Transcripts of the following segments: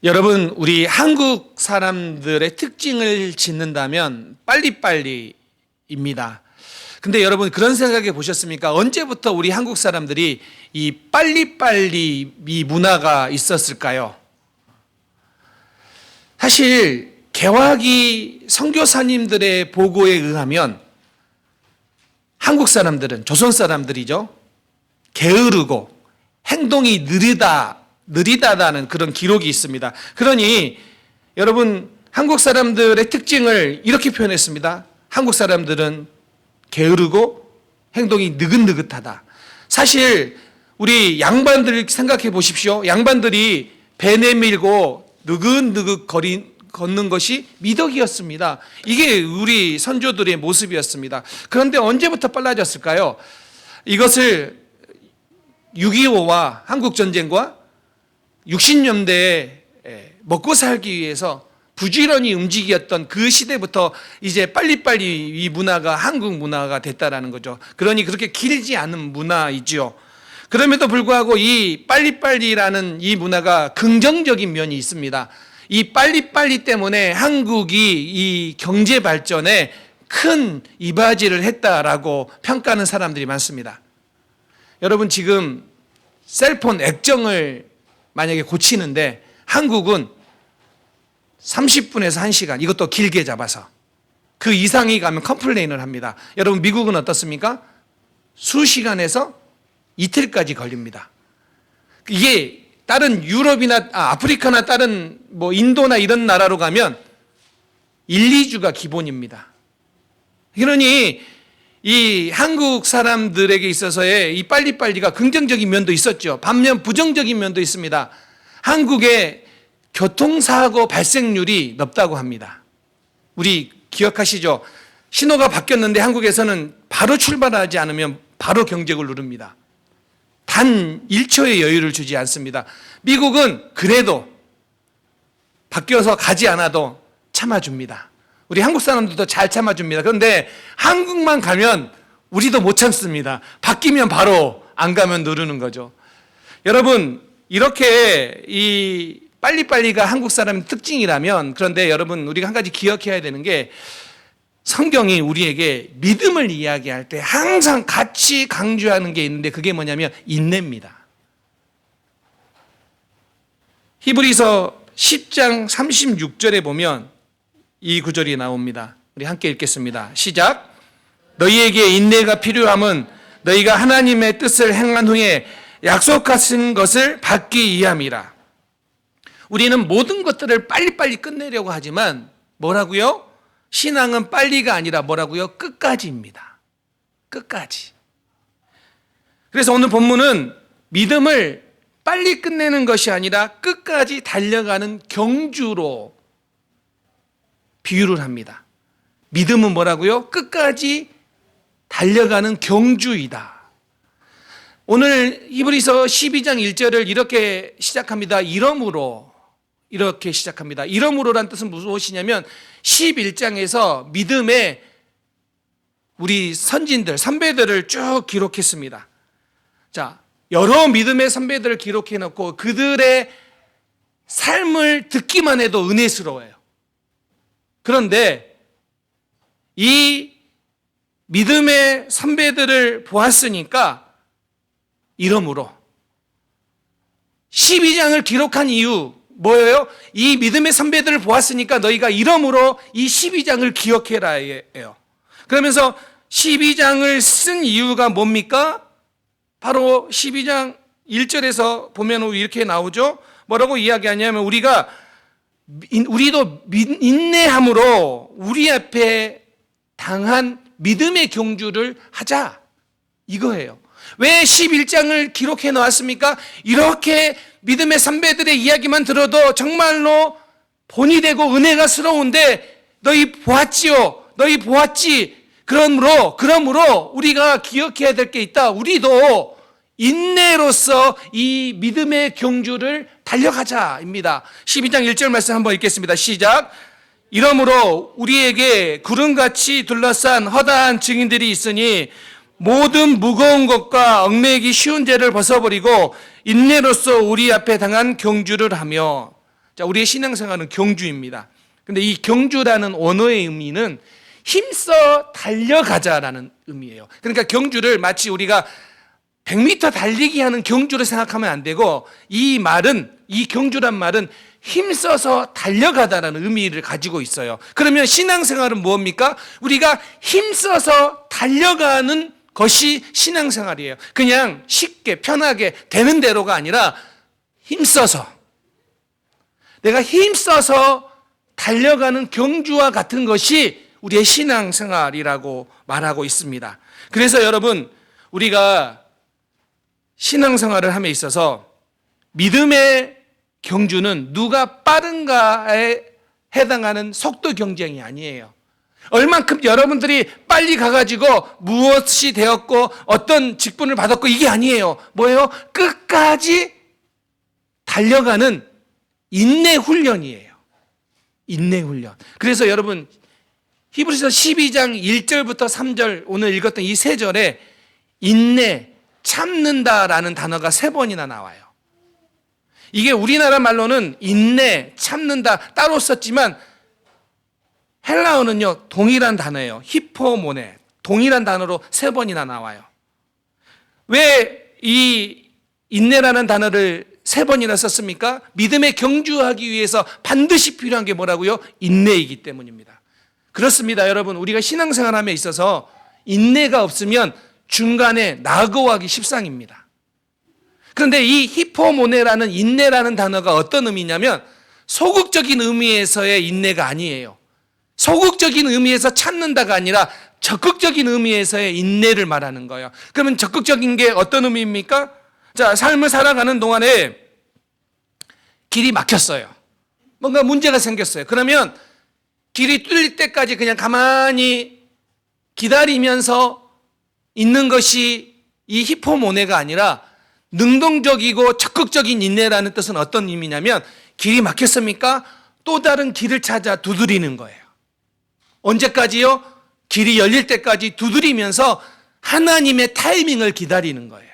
여러분, 우리 한국 사람들의 특징을 짓는다면 빨리빨리입니다. 근데 여러분 그런 생각해 보셨습니까? 언제부터 우리 한국 사람들이 이 빨리빨리 이 문화가 있었을까요? 사실 개화기 선교사님들의 보고에 의하면 한국 사람들은, 조선 사람들이죠, 게으르고 행동이 느리다라는 그런 기록이 있습니다. 그러니 여러분, 한국 사람들의 특징을 이렇게 표현했습니다. 한국 사람들은 게으르고 행동이 느긋느긋하다. 사실 우리 양반들 생각해 보십시오. 양반들이 배 내밀고 느긋느긋 걷는 것이 미덕이었습니다. 이게 우리 선조들의 모습이었습니다. 그런데 언제부터 빨라졌을까요? 이것을 6.25와 한국전쟁과 60년대에 먹고 살기 위해서 부지런히 움직였던 그 시대부터 이제 빨리빨리 이 문화가 한국 문화가 됐다라는 거죠. 그러니 그렇게 길지 않은 문화이지요. 그럼에도 불구하고 이 빨리빨리라는 이 문화가 긍정적인 면이 있습니다. 이 빨리빨리 때문에 한국이 이 경제 발전에 큰 이바지를 했다라고 평가하는 사람들이 많습니다. 여러분, 지금 셀폰 액정을 만약에 고치는데 한국은 30분에서 1시간, 이것도 길게 잡아서 그 이상이 가면 컴플레인을 합니다. 여러분, 미국은 어떻습니까? 수시간에서 이틀까지 걸립니다. 이게 다른 유럽이나 아프리카나 다른 뭐 인도나 이런 나라로 가면 1, 2주가 기본입니다. 그러니 이 한국 사람들에게 있어서의 이 빨리빨리가 긍정적인 면도 있었죠. 반면 부정적인 면도 있습니다. 한국의 교통사고 발생률이 높다고 합니다. 우리 기억하시죠? 신호가 바뀌었는데 한국에서는 바로 출발하지 않으면 바로 경적을 누릅니다. 단 1초의 여유를 주지 않습니다. 미국은 그래도 바뀌어서 가지 않아도 참아줍니다. 우리 한국 사람들도 잘 참아줍니다. 그런데 한국만 가면 우리도 못 참습니다. 바뀌면 바로, 안 가면 누르는 거죠. 여러분, 이렇게 이 빨리빨리가 한국 사람의 특징이라면, 그런데 여러분 우리가 한 가지 기억해야 되는 게, 성경이 우리에게 믿음을 이야기할 때 항상 같이 강조하는 게 있는데 그게 뭐냐면 인내입니다. 히브리서 10장 36절에 보면 이 구절이 나옵니다. 우리 함께 읽겠습니다. 시작. 너희에게 인내가 필요함은 너희가 하나님의 뜻을 행한 후에 약속하신 것을 받기 위함이라. 우리는 모든 것들을 빨리빨리 끝내려고 하지만 뭐라고요? 신앙은 빨리가 아니라 뭐라고요? 끝까지입니다. 끝까지. 그래서 오늘 본문은 믿음을 빨리 끝내는 것이 아니라 끝까지 달려가는 경주로 비유를 합니다. 믿음은 뭐라고요? 끝까지 달려가는 경주이다. 오늘 히브리서 12장 1절을 이렇게 시작합니다. 이렇게 시작합니다. 이러므로란 뜻은 무엇이냐면 11장에서 믿음의 우리 선진들, 선배들을 쭉 기록했습니다. 자, 여러 믿음의 선배들을 기록해 놓고 그들의 삶을 듣기만 해도 은혜스러워요. 그런데 이 믿음의 선배들을 보았으니까 이러므로 12장을 기록한 이유 뭐예요? 이 믿음의 선배들을 보았으니까 너희가 이러므로 이 12장을 기억해라예요. 그러면서 12장을 쓴 이유가 뭡니까? 바로 12장 1절에서 보면 이렇게 나오죠. 뭐라고 이야기하냐면 우리도 인내함으로 우리 앞에 당한 믿음의 경주를 하자, 이거예요. 왜 11장을 기록해 놓았습니까? 이렇게 믿음의 선배들의 이야기만 들어도 정말로 본이 되고 은혜가 스러운데 너희 보았지요? 너희 보았지? 그러므로 우리가 기억해야 될 게 있다. 우리도 인내로서 이 믿음의 경주를 달려가자입니다. 12장 1절 말씀 한번 읽겠습니다. 시작. 이러므로 우리에게 구름같이 둘러싼 허다한 증인들이 있으니 모든 무거운 것과 얽매이기 쉬운 죄를 벗어버리고 인내로써 우리 앞에 당한 경주를 하며. 자, 우리의 신앙생활은 경주입니다. 근데 이 경주라는 언어의 의미는 힘써 달려가자라는 의미예요. 그러니까 경주를 마치 우리가 100m 달리기 하는 경주를 생각하면 안 되고, 이 경주란 말은 힘써서 달려가다라는 의미를 가지고 있어요. 그러면 신앙생활은 뭡니까? 우리가 힘써서 달려가는 것이 신앙생활이에요. 그냥 쉽게 편하게 되는 대로가 아니라 힘써서, 내가 힘써서 달려가는 경주와 같은 것이 우리의 신앙생활이라고 말하고 있습니다. 그래서 여러분, 우리가 신앙생활을 함에 있어서 믿음의 경주는 누가 빠른가에 해당하는 속도 경쟁이 아니에요. 얼만큼 여러분들이 빨리 가가지고 무엇이 되었고 어떤 직분을 받았고 이게 아니에요. 뭐예요? 끝까지 달려가는 인내 훈련이에요. 인내 훈련. 그래서 여러분, 히브리서 12장 1절부터 3절 오늘 읽었던 이 세 절에 인내, 참는다라는 단어가 3번이나 나와요. 이게 우리나라 말로는 인내, 참는다 따로 썼지만 헬라어는요 동일한 단어예요. 히포모네, 동일한 단어로 3번이나 나와요. 왜 이 인내라는 단어를 3번이나 썼습니까? 믿음에 경주하기 위해서 반드시 필요한 게 뭐라고요? 인내이기 때문입니다. 그렇습니다. 여러분, 우리가 신앙생활함에 있어서 인내가 없으면 중간에 낙오하기 십상입니다. 그런데 이 히포모네라는 인내라는 단어가 어떤 의미냐면 소극적인 의미에서의 인내가 아니에요. 소극적인 의미에서 참는다가 아니라 적극적인 의미에서의 인내를 말하는 거예요. 그러면 적극적인 게 어떤 의미입니까? 자, 삶을 살아가는 동안에 길이 막혔어요. 뭔가 문제가 생겼어요. 그러면 길이 뚫릴 때까지 그냥 가만히 기다리면서 있는 것이 이 히포모네가 아니라 능동적이고 적극적인 인내라는 뜻은 어떤 의미냐면 길이 막혔습니까? 또 다른 길을 찾아 두드리는 거예요. 언제까지요? 길이 열릴 때까지 두드리면서 하나님의 타이밍을 기다리는 거예요.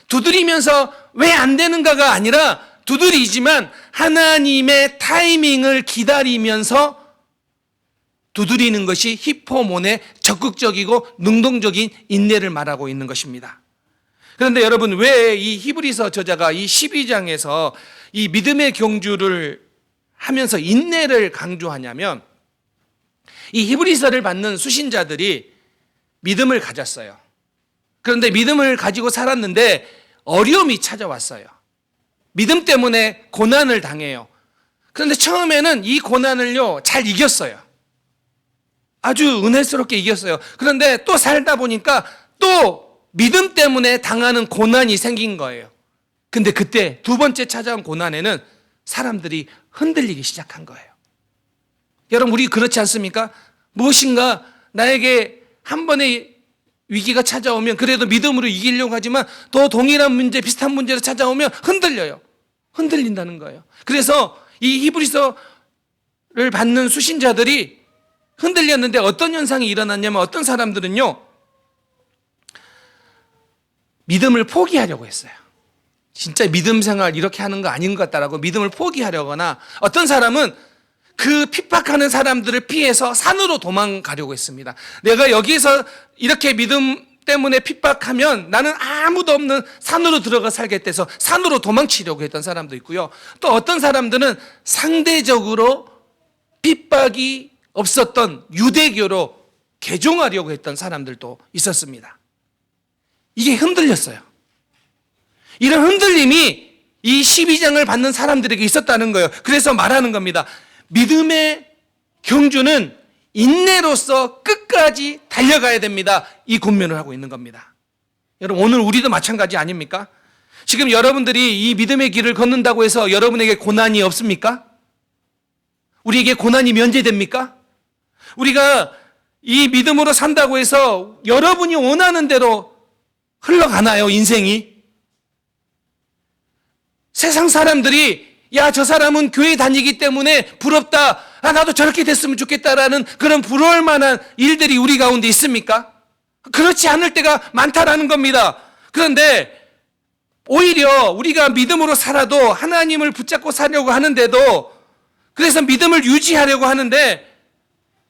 두드리면서 왜 안 되는가가 아니라 두드리지만 하나님의 타이밍을 기다리면서 두드리는 것이 히포몬의 적극적이고 능동적인 인내를 말하고 있는 것입니다. 그런데 여러분, 왜 이 히브리서 저자가 이 12장에서 이 믿음의 경주를 하면서 인내를 강조하냐면, 이 히브리서를 받는 수신자들이 믿음을 가졌어요. 그런데 믿음을 가지고 살았는데 어려움이 찾아왔어요. 믿음 때문에 고난을 당해요. 그런데 처음에는 이 고난을요 잘 이겼어요. 아주 은혜스럽게 이겼어요. 그런데 또 살다 보니까 또 믿음 때문에 당하는 고난이 생긴 거예요. 근데 그때 두 번째 찾아온 고난에는 사람들이 흔들리기 시작한 거예요. 여러분, 우리 그렇지 않습니까? 무엇인가 나에게 한 번의 위기가 찾아오면 그래도 믿음으로 이기려고 하지만 더 동일한 문제, 비슷한 문제로 찾아오면 흔들려요. 흔들린다는 거예요. 그래서 이 히브리서를 받는 수신자들이 흔들렸는데 어떤 현상이 일어났냐면, 어떤 사람들은요 믿음을 포기하려고 했어요. 진짜 믿음 생활 이렇게 하는 거 아닌 것 같다라고 믿음을 포기하려거나, 어떤 사람은 그 핍박하는 사람들을 피해서 산으로 도망가려고 했습니다. 내가 여기서 이렇게 믿음 때문에 핍박하면 나는 아무도 없는 산으로 들어가 살겠대서 산으로 도망치려고 했던 사람도 있고요. 또 어떤 사람들은 상대적으로 핍박이 없었던 유대교로 개종하려고 했던 사람들도 있었습니다. 이게 흔들렸어요. 이런 흔들림이 이 12장을 받는 사람들에게 있었다는 거예요. 그래서 말하는 겁니다. 믿음의 경주는 인내로서 끝까지 달려가야 됩니다. 이 권면을 하고 있는 겁니다. 여러분, 오늘 우리도 마찬가지 아닙니까? 지금 여러분들이 이 믿음의 길을 걷는다고 해서 여러분에게 고난이 없습니까? 우리에게 고난이 면제됩니까? 우리가 이 믿음으로 산다고 해서 여러분이 원하는 대로 흘러가나요, 인생이? 세상 사람들이 야, 저 사람은 교회 다니기 때문에 부럽다, 아, 나도 저렇게 됐으면 좋겠다라는 그런 부러울 만한 일들이 우리 가운데 있습니까? 그렇지 않을 때가 많다라는 겁니다. 그런데 오히려 우리가 믿음으로 살아도 하나님을 붙잡고 살려고 하는데도, 그래서 믿음을 유지하려고 하는데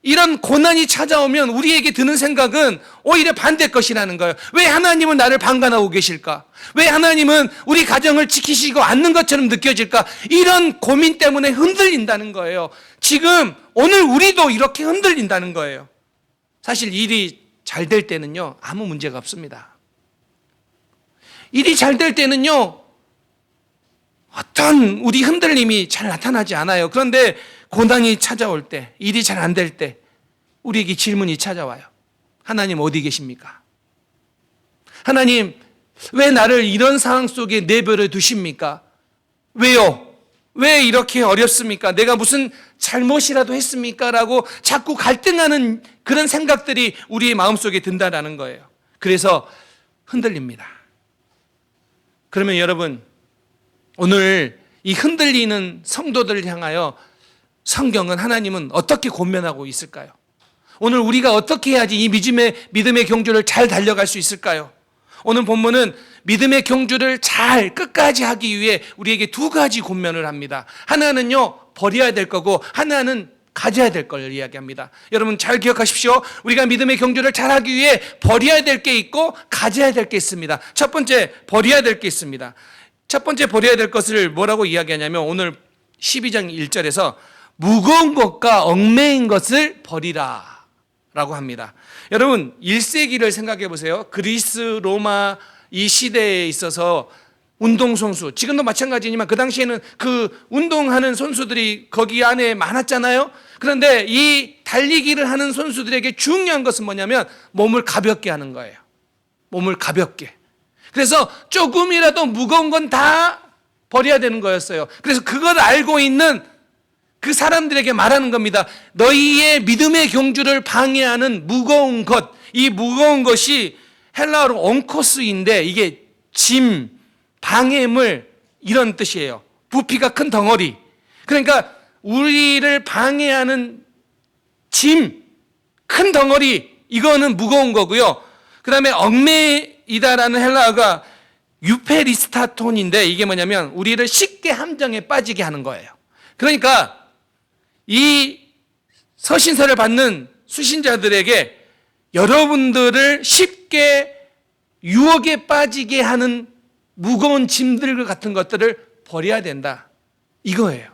이런 고난이 찾아오면 우리에게 드는 생각은 오히려 반대 것이라는 거예요. 왜 하나님은 나를 방관하고 계실까? 왜 하나님은 우리 가정을 지키시고 않는 것처럼 느껴질까? 이런 고민 때문에 흔들린다는 거예요. 지금 오늘 우리도 이렇게 흔들린다는 거예요. 사실 일이 잘 될 때는요, 아무 문제가 없습니다. 일이 잘 될 때는요, 어떤 우리 흔들림이 잘 나타나지 않아요. 그런데 고난이 찾아올 때, 일이 잘 안 될 때 우리에게 질문이 찾아와요. 하나님 어디 계십니까? 하나님 왜 나를 이런 상황 속에 내버려 두십니까? 왜요? 왜 이렇게 어렵습니까? 내가 무슨 잘못이라도 했습니까? 라고 자꾸 갈등하는 그런 생각들이 우리의 마음속에 든다라는 거예요. 그래서 흔들립니다. 그러면 여러분, 오늘 이 흔들리는 성도들을 향하여 성경은, 하나님은 어떻게 권면하고 있을까요? 오늘 우리가 어떻게 해야지 이 믿음의 경주를 잘 달려갈 수 있을까요? 오늘 본문은 믿음의 경주를 잘 끝까지 하기 위해 우리에게 두 가지 권면을 합니다. 하나는요, 버려야 될 거고 하나는 가져야 될 걸 이야기합니다. 여러분 잘 기억하십시오. 우리가 믿음의 경주를 잘 하기 위해 버려야 될 게 있고 가져야 될 게 있습니다. 첫 번째, 버려야 될 게 있습니다. 첫 번째 버려야 될 것을 뭐라고 이야기하냐면, 오늘 12장 1절에서 무거운 것과 얽매인 것을 버리라 라고 합니다. 여러분 1세기를 생각해 보세요. 그리스, 로마 이 시대에 있어서 운동선수, 지금도 마찬가지지만 그 당시에는 그 운동하는 선수들이 거기 안에 많았잖아요. 그런데 이 달리기를 하는 선수들에게 중요한 것은 뭐냐면 몸을 가볍게 하는 거예요. 몸을 가볍게. 그래서 조금이라도 무거운 건 다 버려야 되는 거였어요. 그래서 그걸 알고 있는 그 사람들에게 말하는 겁니다. 너희의 믿음의 경주를 방해하는 무거운 것, 이 무거운 것이 헬라어로 옹코스인데 이게 짐, 방해물 이런 뜻이에요. 부피가 큰 덩어리. 그러니까 우리를 방해하는 짐, 큰 덩어리, 이거는 무거운 거고요. 그 다음에 얽매이다라는 헬라어가 유페리스타톤인데 이게 뭐냐면 우리를 쉽게 함정에 빠지게 하는 거예요. 그러니까 이 서신서를 받는 수신자들에게 여러분들을 쉽게 유혹에 빠지게 하는 무거운 짐들 같은 것들을 버려야 된다, 이거예요.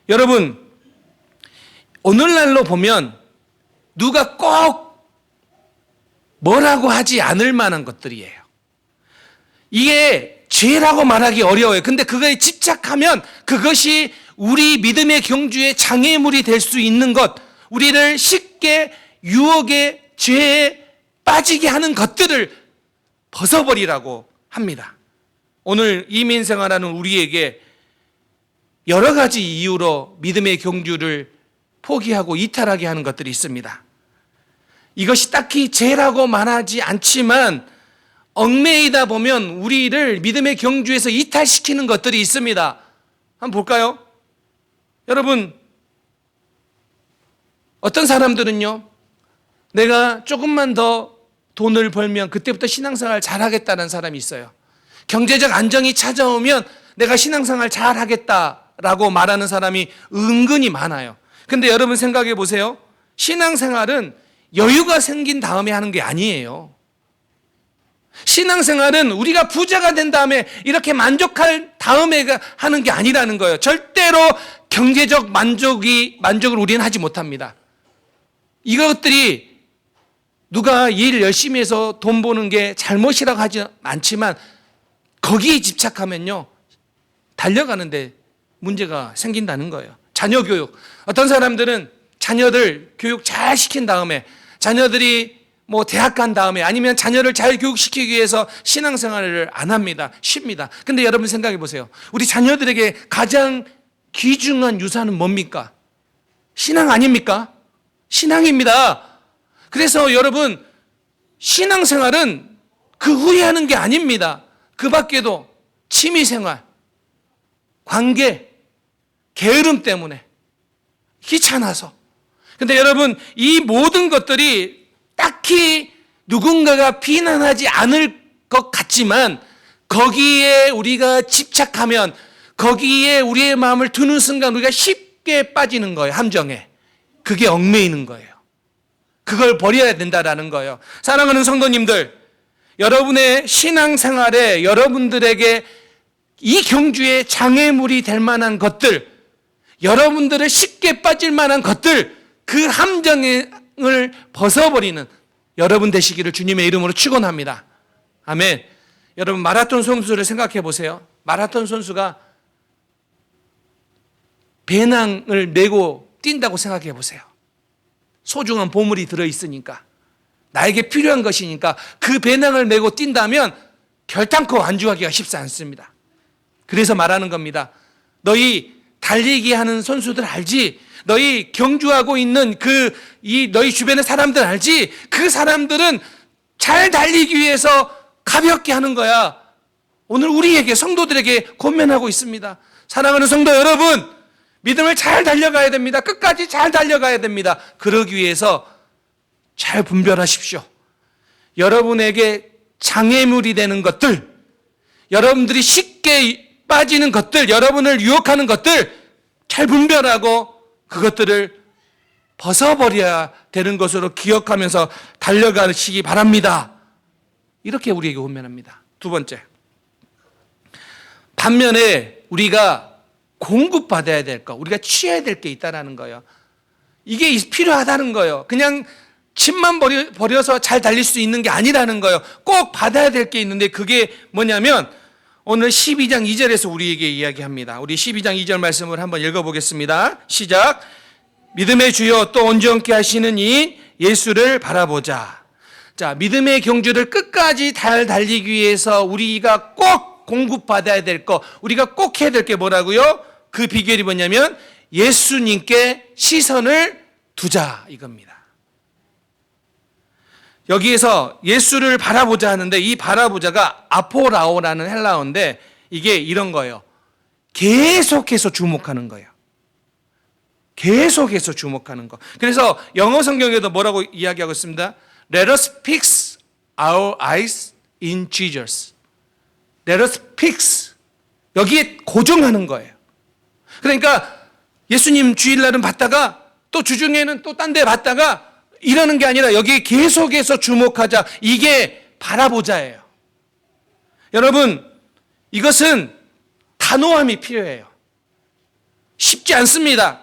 여러분, 오늘날로 보면 누가 꼭 뭐라고 하지 않을 만한 것들이에요. 이게 죄라고 말하기 어려워요. 근데 그거에 집착하면 그것이 우리 믿음의 경주의 장애물이 될 수 있는 것, 우리를 쉽게 유혹의 죄에 빠지게 하는 것들을 벗어버리라고 합니다. 오늘 이민 생활하는 우리에게 여러 가지 이유로 믿음의 경주를 포기하고 이탈하게 하는 것들이 있습니다. 이것이 딱히 죄라고 말하지 않지만 얽매이다 보면 우리를 믿음의 경주에서 이탈시키는 것들이 있습니다. 한번 볼까요? 여러분, 어떤 사람들은요, 내가 조금만 더 돈을 벌면 그때부터 신앙생활 잘하겠다는 사람이 있어요. 경제적 안정이 찾아오면 내가 신앙생활 잘하겠다라고 말하는 사람이 은근히 많아요. 근데 여러분 생각해 보세요. 신앙생활은 여유가 생긴 다음에 하는 게 아니에요. 신앙생활은 우리가 부자가 된 다음에 이렇게 만족할 다음에 하는 게 아니라는 거예요. 절대로 경제적 만족을 우리는 하지 못합니다. 이것들이 누가 일 열심히 해서 돈 버는 게 잘못이라고 하지 않지만 거기에 집착하면요, 달려가는데 문제가 생긴다는 거예요. 자녀 교육. 어떤 사람들은 자녀들 교육 잘 시킨 다음에, 자녀들이 뭐 대학 간 다음에, 아니면 자녀를 잘 교육시키기 위해서 신앙생활을 안 합니다. 쉽니다. 근데 여러분 생각해 보세요. 우리 자녀들에게 가장 귀중한 유산은 뭡니까? 신앙 아닙니까? 신앙입니다. 그래서 여러분, 신앙생활은 그 후에 하는 게 아닙니다. 그 밖에도 취미생활, 관계, 게으름 때문에 귀찮아서. 근데 여러분, 이 모든 것들이 딱히 누군가가 비난하지 않을 것 같지만 거기에 우리가 집착하면, 거기에 우리의 마음을 두는 순간 우리가 쉽게 빠지는 거예요. 함정에. 그게 얽매이는 거예요. 그걸 버려야 된다라는 거예요. 사랑하는 성도님들, 여러분의 신앙생활에 여러분들에게 이 경주에 장애물이 될 만한 것들, 여러분들을 쉽게 빠질 만한 것들, 그 함정을 벗어버리는 여러분 되시기를 주님의 이름으로 축원합니다. 아멘. 여러분, 마라톤 선수를 생각해 보세요. 마라톤 선수가 배낭을 메고 뛴다고 생각해 보세요. 소중한 보물이 들어있으니까, 나에게 필요한 것이니까 그 배낭을 메고 뛴다면 결단코 완주하기가 쉽지 않습니다. 그래서 말하는 겁니다. 너희 달리기 하는 선수들 알지? 너희 경주하고 있는 너희 주변의 사람들 알지? 그 사람들은 잘 달리기 위해서 가볍게 하는 거야. 오늘 우리에게, 성도들에게 권면하고 있습니다. 사랑하는 성도 여러분, 믿음을 잘 달려가야 됩니다. 끝까지 잘 달려가야 됩니다. 그러기 위해서 잘 분별하십시오. 여러분에게 장애물이 되는 것들, 여러분들이 쉽게 빠지는 것들, 여러분을 유혹하는 것들 잘 분별하고 그것들을 벗어버려야 되는 것으로 기억하면서 달려가시기 바랍니다. 이렇게 우리에게 권면합니다. 두 번째, 반면에 우리가 공급받아야 될 것, 우리가 취해야 될 게 있다는 거예요. 이게 필요하다는 거예요. 그냥 침만 버려서 잘 달릴 수 있는 게 아니라는 거예요. 꼭 받아야 될 게 있는데 그게 뭐냐면 오늘 12장 2절에서 우리에게 이야기합니다. 우리 12장 2절 말씀을 한번 읽어보겠습니다. 시작. 믿음의 주여 또 온전케 하시는 이 예수를 바라보자. 자, 믿음의 경주를 끝까지 잘 달리기 위해서 우리가 꼭 공급받아야 될 거, 우리가 꼭 해야 될 게 뭐라고요? 그 비결이 뭐냐면 예수님께 시선을 두자, 이겁니다. 여기에서 예수를 바라보자 하는데 이 바라보자가 아포라오라는 헬라어인데 이게 이런 거예요. 계속해서 주목하는 거예요. 계속해서 주목하는 거. 그래서 영어 성경에도 뭐라고 이야기하고 있습니다. Let us fix our eyes in Jesus. Let us fix. 여기에 고정하는 거예요. 그러니까 예수님 주일날은 봤다가 또 주중에는 또 딴 데 봤다가 이러는 게 아니라 여기에 계속해서 주목하자. 이게 바라보자예요. 여러분, 이것은 단호함이 필요해요. 쉽지 않습니다.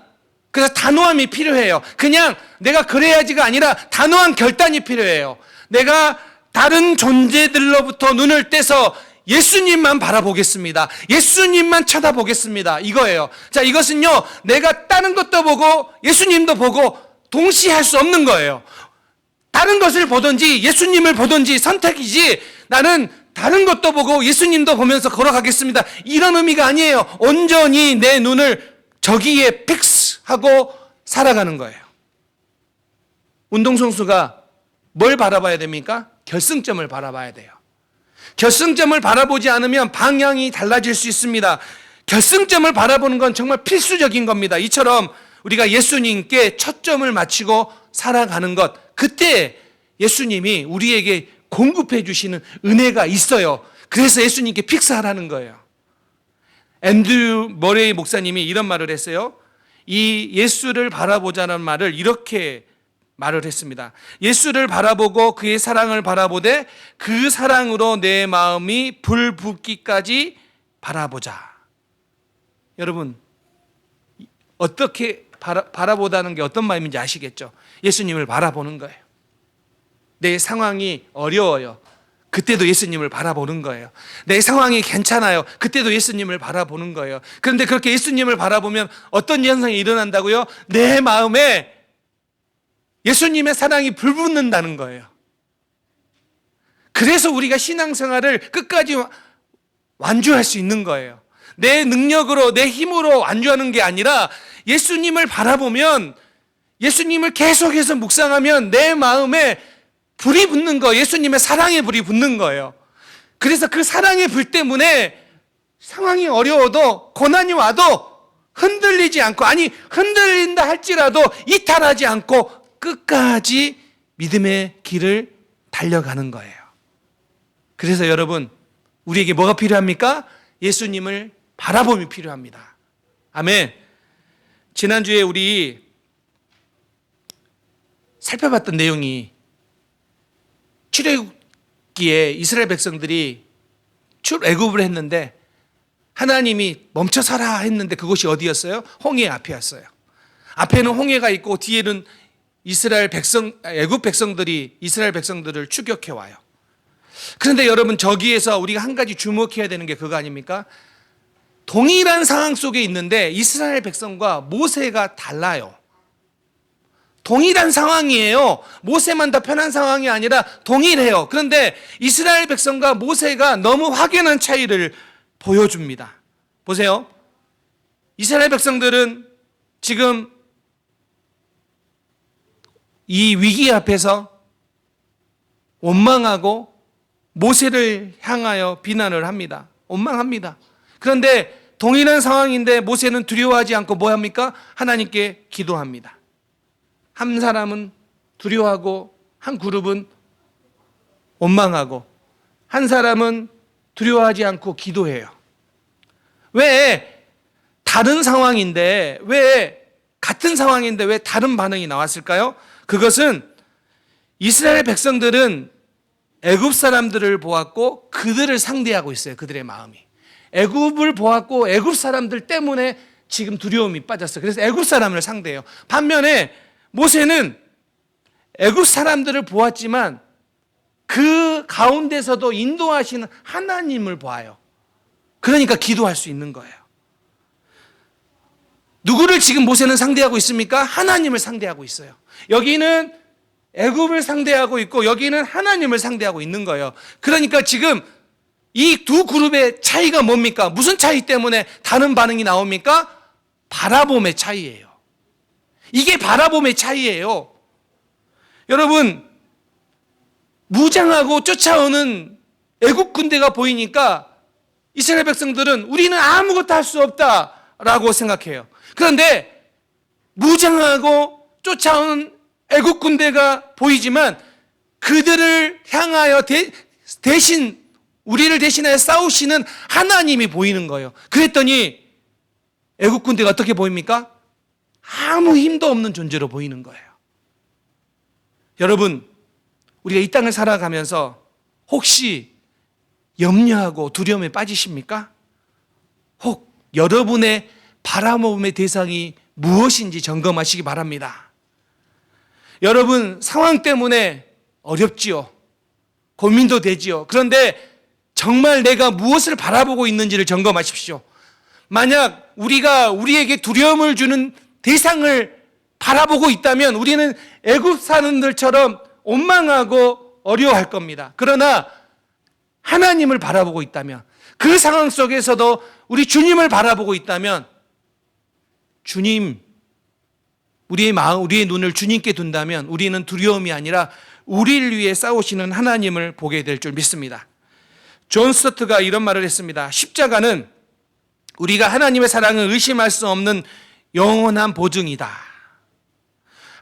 그래서 단호함이 필요해요. 그냥 내가 그래야지가 아니라 단호한 결단이 필요해요. 내가 다른 존재들로부터 눈을 떼서 예수님만 바라보겠습니다. 예수님만 쳐다보겠습니다. 이거예요. 자, 이것은요, 내가 다른 것도 보고 예수님도 보고 동시에 할 수 없는 거예요. 다른 것을 보든지 예수님을 보든지 선택이지, 나는 다른 것도 보고 예수님도 보면서 걸어가겠습니다, 이런 의미가 아니에요. 온전히 내 눈을 저기에 픽스하고 살아가는 거예요. 운동선수가 뭘 바라봐야 됩니까? 결승점을 바라봐야 돼요. 결승점을 바라보지 않으면 방향이 달라질 수 있습니다. 결승점을 바라보는 건 정말 필수적인 겁니다. 이처럼 우리가 예수님께 초점을 맞추고 살아가는 것, 그때 예수님이 우리에게 공급해 주시는 은혜가 있어요. 그래서 예수님께 픽스하라는 거예요. 앤드류 머레이 목사님이 이런 말을 했어요. 이 예수를 바라보자는 말을 이렇게 말을 했습니다. 예수를 바라보고 그의 사랑을 바라보되 그 사랑으로 내 마음이 불붙기까지 바라보자. 여러분, 어떻게 바라보다는 게 어떤 마음인지 아시겠죠? 예수님을 바라보는 거예요. 내 상황이 어려워요. 그때도 예수님을 바라보는 거예요. 내 상황이 괜찮아요. 그때도 예수님을 바라보는 거예요. 그런데 그렇게 예수님을 바라보면 어떤 현상이 일어난다고요? 내 마음에 예수님의 사랑이 불붙는다는 거예요. 그래서 우리가 신앙생활을 끝까지 완주할 수 있는 거예요. 내 능력으로, 내 힘으로 완주하는 게 아니라 예수님을 바라보면, 예수님을 계속해서 묵상하면 내 마음에 불이 붙는 거예요. 예수님의 사랑의 불이 붙는 거예요. 그래서 그 사랑의 불 때문에 상황이 어려워도, 고난이 와도 흔들리지 않고, 아니 흔들린다 할지라도 이탈하지 않고 끝까지 믿음의 길을 달려가는 거예요. 그래서 여러분, 우리에게 뭐가 필요합니까? 예수님을 바라봄이 필요합니다. 아멘. 지난주에 우리 살펴봤던 내용이 출애굽기에 이스라엘 백성들이 출애굽을 했는데 하나님이 멈춰서라 했는데 그곳이 어디였어요? 홍해 앞이었어요. 앞에는 홍해가 있고 뒤에는 애굽 백성들이 이스라엘 백성들을 추격해 와요. 그런데 여러분, 저기에서 우리가 한 가지 주목해야 되는 게 그거 아닙니까? 동일한 상황 속에 있는데 이스라엘 백성과 모세가 달라요. 동일한 상황이에요. 모세만 더 편한 상황이 아니라 동일해요. 그런데 이스라엘 백성과 모세가 너무 확연한 차이를 보여줍니다. 보세요. 이스라엘 백성들은 지금 이 위기 앞에서 원망하고 모세를 향하여 비난을 합니다. 원망합니다. 그런데 동일한 상황인데 모세는 두려워하지 않고 뭐 합니까? 하나님께 기도합니다. 한 사람은 두려워하고 한 그룹은 원망하고 한 사람은 두려워하지 않고 기도해요. 왜 다른 상황인데, 왜 같은 상황인데 왜 다른 반응이 나왔을까요? 그것은 이스라엘 백성들은 애굽 사람들을 보았고 그들을 상대하고 있어요. 그들의 마음이. 애굽을 보았고 애굽 사람들 때문에 지금 두려움이 빠졌어요. 그래서 애굽 사람을 상대해요. 반면에 모세는 애굽 사람들을 보았지만 그 가운데서도 인도하시는 하나님을 봐요. 그러니까 기도할 수 있는 거예요. 누구를 지금 모세는 상대하고 있습니까? 하나님을 상대하고 있어요. 여기는 애굽을 상대하고 있고 여기는 하나님을 상대하고 있는 거예요. 그러니까 지금 이 두 그룹의 차이가 뭡니까? 무슨 차이 때문에 다른 반응이 나옵니까? 바라봄의 차이예요. 이게 바라봄의 차이예요. 여러분, 무장하고 쫓아오는 애국 군대가 보이니까 이스라엘 백성들은 우리는 아무것도 할 수 없다라고 생각해요. 그런데 무장하고 쫓아오는 애국 군대가 보이지만 그들을 향하여 대신 우리를 대신하여 싸우시는 하나님이 보이는 거예요. 그랬더니 애국 군대가 어떻게 보입니까? 아무 힘도 없는 존재로 보이는 거예요. 여러분, 우리가 이 땅을 살아가면서 혹시 염려하고 두려움에 빠지십니까? 혹 여러분의 바라봄의 대상이 무엇인지 점검하시기 바랍니다. 여러분, 상황 때문에 어렵지요. 고민도 되지요. 그런데 정말 내가 무엇을 바라보고 있는지를 점검하십시오. 만약 우리가 우리에게 두려움을 주는 대상을 바라보고 있다면 우리는 애굽 사람들처럼 원망하고 어려워할 겁니다. 그러나 하나님을 바라보고 있다면, 그 상황 속에서도 우리 주님을 바라보고 있다면 주님, 우리의 마음, 우리의 눈을 주님께 둔다면 우리는 두려움이 아니라 우리를 위해 싸우시는 하나님을 보게 될 줄 믿습니다. 존 스토트가 이런 말을 했습니다. 십자가는 우리가 하나님의 사랑을 의심할 수 없는 영원한 보증이다.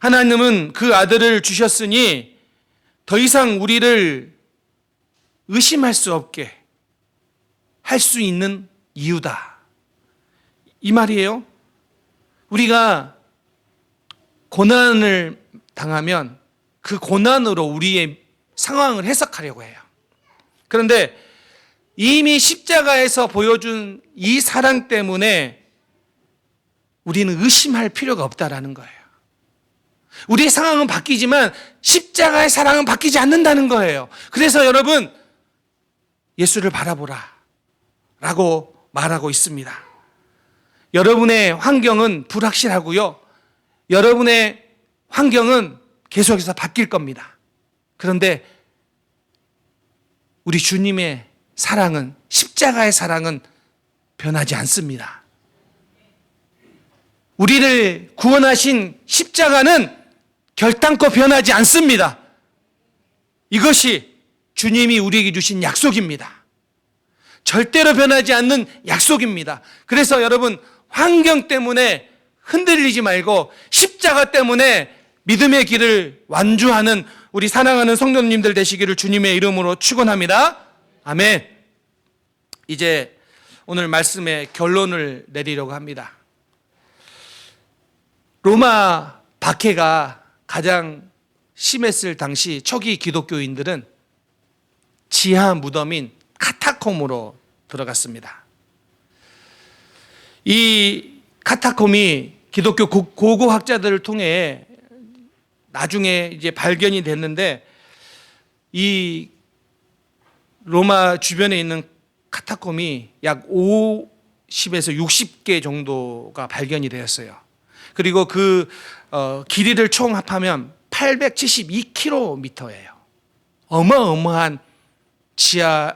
하나님은 그 아들을 주셨으니 더 이상 우리를 의심할 수 없게 할 수 있는 이유다. 이 말이에요. 우리가 고난을 당하면 그 고난으로 우리의 상황을 해석하려고 해요. 그런데 이미 십자가에서 보여준 이 사랑 때문에 우리는 의심할 필요가 없다라는 거예요. 우리의 상황은 바뀌지만 십자가의 사랑은 바뀌지 않는다는 거예요. 그래서 여러분, 예수를 바라보라 라고 말하고 있습니다. 여러분의 환경은 불확실하고요. 여러분의 환경은 계속해서 바뀔 겁니다. 그런데 우리 주님의 사랑은, 십자가의 사랑은 변하지 않습니다. 우리를 구원하신 십자가는 결단코 변하지 않습니다. 이것이 주님이 우리에게 주신 약속입니다. 절대로 변하지 않는 약속입니다. 그래서 여러분, 환경 때문에 흔들리지 말고 십자가 때문에 믿음의 길을 완주하는 우리 사랑하는 성도님들 되시기를 주님의 이름으로 축원합니다. 아멘. 이제 오늘 말씀의 결론을 내리려고 합니다. 로마 박해가 가장 심했을 당시 초기 기독교인들은 지하 무덤인 카타콤으로 들어갔습니다. 이 카타콤이 기독교 고고학자들을 통해 나중에 이제 발견이 됐는데, 이 로마 주변에 있는 카타콤이 약 50에서 60개 정도가 발견이 되었어요. 그리고 그 길이를 총 합하면 872km예요. 어마어마한 지하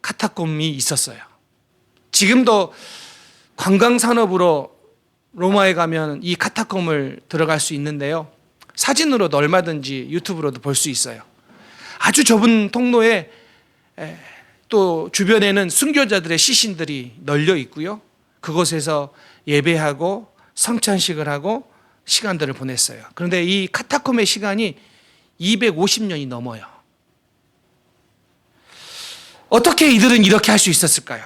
카타콤이 있었어요. 지금도 관광산업으로 로마에 가면 이 카타콤을 들어갈 수 있는데요. 사진으로도 얼마든지 유튜브로도 볼 수 있어요. 아주 좁은 통로에 또 주변에는 순교자들의 시신들이 널려 있고요. 그곳에서 예배하고 성찬식을 하고 시간들을 보냈어요. 그런데 이 카타콤의 시간이 250년이 넘어요. 어떻게 이들은 이렇게 할 수 있었을까요?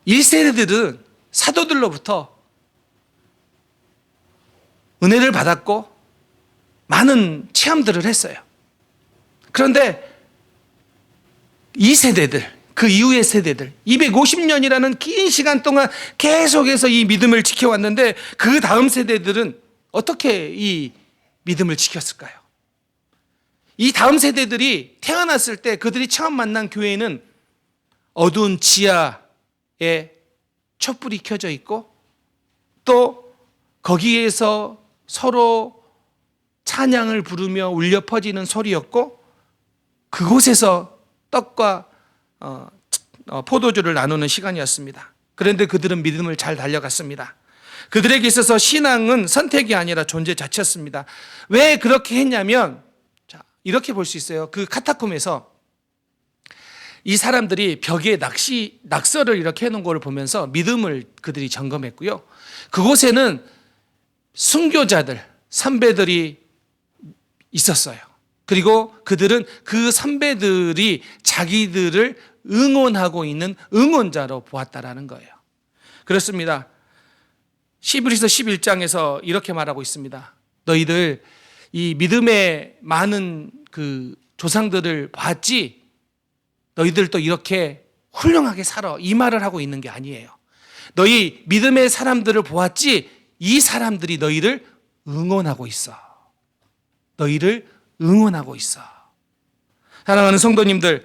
1세대들은 사도들로부터 은혜를 받았고 많은 체험들을 했어요. 그런데 이 세대들, 그 이후의 세대들, 250년이라는 긴 시간 동안 계속해서 이 믿음을 지켜왔는데, 그 다음 세대들은 어떻게 이 믿음을 지켰을까요? 이 다음 세대들이 태어났을 때 그들이 처음 만난 교회는 어두운 지하에 촛불이 켜져 있고, 또 거기에서 서로 찬양을 부르며 울려 퍼지는 소리였고, 그곳에서 떡과 포도주를 나누는 시간이었습니다. 그런데 그들은 믿음을 잘 달려갔습니다. 그들에게 있어서 신앙은 선택이 아니라 존재 자체였습니다. 왜 그렇게 했냐면, 자, 이렇게 볼 수 있어요. 그 카타콤에서 이 사람들이 벽에 낙서를 이렇게 해놓은 걸 보면서 믿음을 그들이 점검했고요. 그곳에는 순교자들, 선배들이 있었어요. 그리고 그들은 그 선배들이 자기들을 응원하고 있는 응원자로 보았다라는 거예요. 그렇습니다. 히브리서 11장에서 이렇게 말하고 있습니다. 너희들 이 믿음의 많은 그 조상들을 봤지? 너희들도 이렇게 훌륭하게 살아, 이 말을 하고 있는 게 아니에요. 너희 믿음의 사람들을 보았지? 이 사람들이 너희를 응원하고 있어. 너희를 응원하고 있어. 사랑하는 성도님들,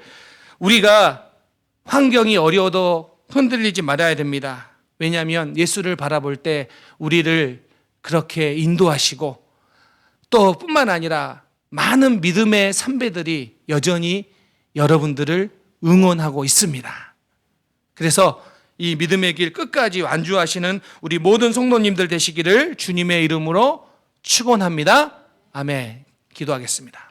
우리가 환경이 어려워도 흔들리지 말아야 됩니다. 왜냐하면 예수를 바라볼 때 우리를 그렇게 인도하시고, 또 뿐만 아니라 많은 믿음의 선배들이 여전히 여러분들을 응원하고 있습니다. 그래서 이 믿음의 길 끝까지 완주하시는 우리 모든 성도님들 되시기를 주님의 이름으로 축원합니다. 아멘. 기도하겠습니다.